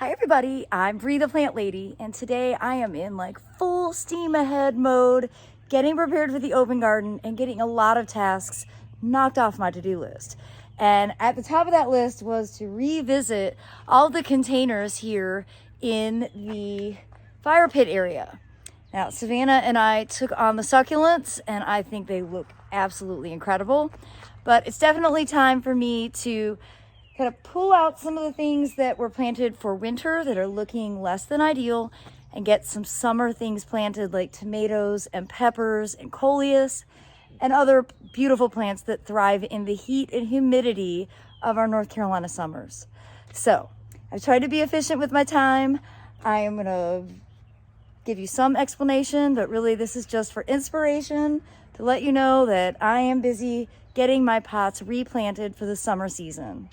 Hi everybody, I'm Bree the Plant Lady, and today I am in like full steam ahead mode, getting prepared for the open garden and getting a lot of tasks knocked off my to-do list. And at the top of that list was to revisit all the containers here in the fire pit area. Now, Savannah and I took on the succulents and I think they look absolutely incredible, but it's definitely time for me to kind of pull out some of the things that were planted for winter that are looking less than ideal and get some summer things planted like tomatoes and peppers and coleus and other beautiful plants that thrive in the heat and humidity of our North Carolina summers. So I've tried to be efficient with my time. I am gonna give you some explanation, but really this is just for inspiration to let you know that I am busy getting my pots replanted for the summer season.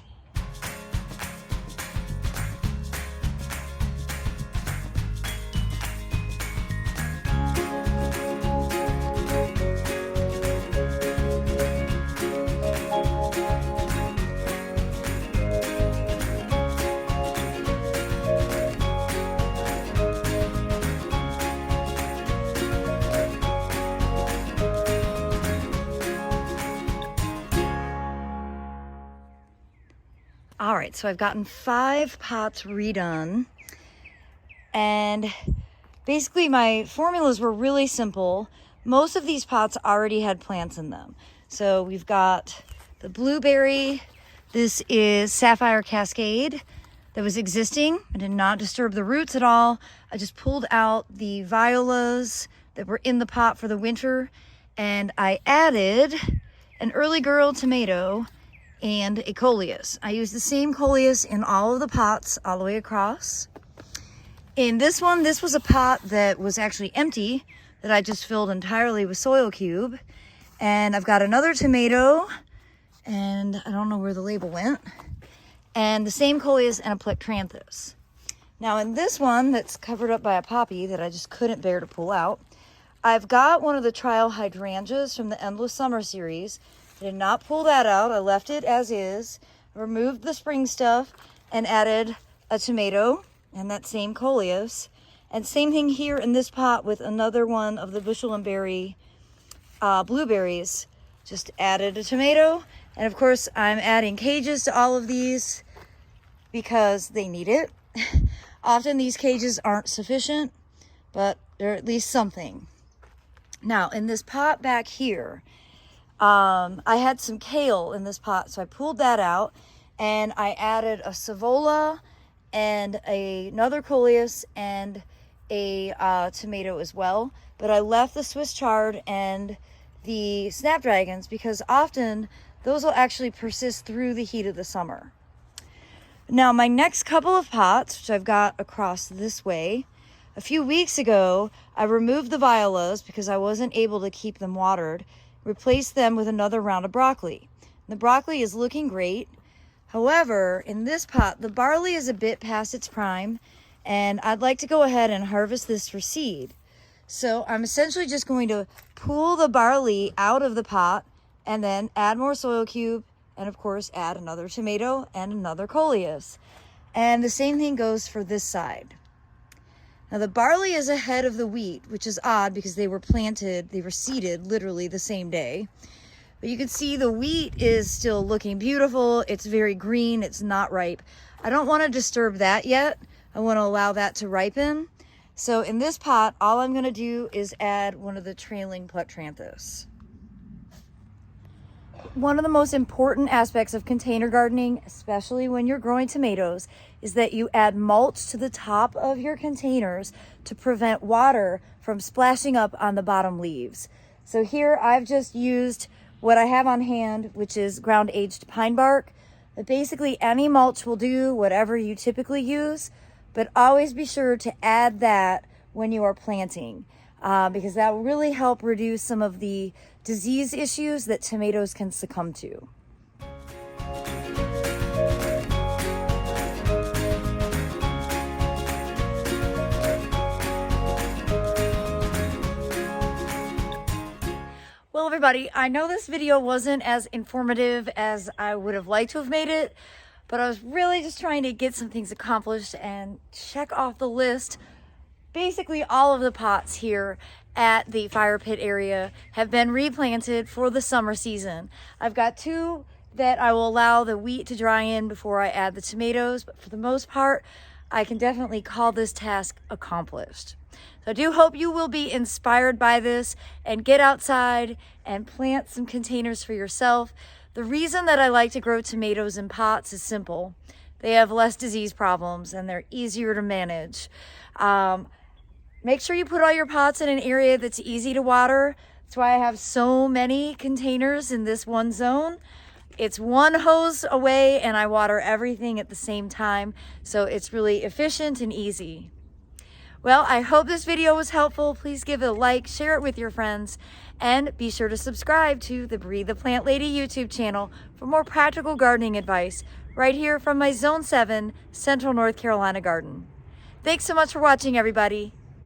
All right, so I've gotten 5 pots redone, and basically my formulas were really simple. Most of these pots already had plants in them. So we've got the blueberry. This is Sapphire Cascade that was existing. I did not disturb the roots at all. I just pulled out the violas that were in the pot for the winter, and I added an early girl tomato and a coleus. I used the same coleus in all of the pots all the way across. In this one, this was a pot that was actually empty that I just filled entirely with soil cube. And I've got another tomato, and I don't know where the label went, and the same coleus and a plectranthus. Now in this one that's covered up by a poppy that I just couldn't bear to pull out, I've got one of the trial hydrangeas from the Endless Summer series. I did not pull that out. I left it as is, removed the spring stuff, and added a tomato and that same coleus. And same thing here in this pot with another one of the bushel and berry blueberries. Just added a tomato. And of course, I'm adding cages to all of these because they need it. Often these cages aren't sufficient, but they're at least something. Now, in this pot back here, I had some kale in this pot, so I pulled that out and I added a savola and another coleus and a tomato as well. But I left the Swiss chard and the snapdragons because often those will actually persist through the heat of the summer. Now my next couple of pots, which I've got across this way, a few weeks ago I removed the violas because I wasn't able to keep them watered. Replace them with another round of broccoli. The broccoli is looking great. However, in this pot, the barley is a bit past its prime, and I'd like to go ahead and harvest this for seed. So I'm essentially just going to pull the barley out of the pot and then add more soil cube, and of course add another tomato and another coleus. And the same thing goes for this side. Now the barley is ahead of the wheat, which is odd because they were seeded literally the same day. But you can see the wheat is still looking beautiful. It's very green, it's not ripe. I don't want to disturb that yet. I want to allow that to ripen. So in this pot, all I'm going to do is add one of the trailing plectranthus. One of the most important aspects of container gardening, especially when you're growing tomatoes, is that you add mulch to the top of your containers to prevent water from splashing up on the bottom leaves. So here I've just used what I have on hand, which is ground aged pine bark. But basically any mulch will do, whatever you typically use, but always be sure to add that when you are planting. Because that will really help reduce some of the disease issues that tomatoes can succumb to. everybody. I know this video wasn't as informative as I would have liked to have made it, but I was really just trying to get some things accomplished and check off the list. Basically, all of the pots here at the fire pit area have been replanted for the summer season. I've got 2 that I will allow the wheat to dry in before I add the tomatoes, but for the most part, I can definitely call this task accomplished. So I do hope you will be inspired by this and get outside and plant some containers for yourself. The reason that I like to grow tomatoes in pots is simple. They have less disease problems and they're easier to manage. Make sure you put all your pots in an area that's easy to water. That's why I have so many containers in this one zone. It's one hose away and I water everything at the same time. So it's really efficient and easy. Well, I hope this video was helpful. Please give it a like, share it with your friends, and be sure to subscribe to the Breathe the Plant Lady YouTube channel for more practical gardening advice right here from my Zone 7 Central North Carolina garden. Thanks so much for watching, everybody.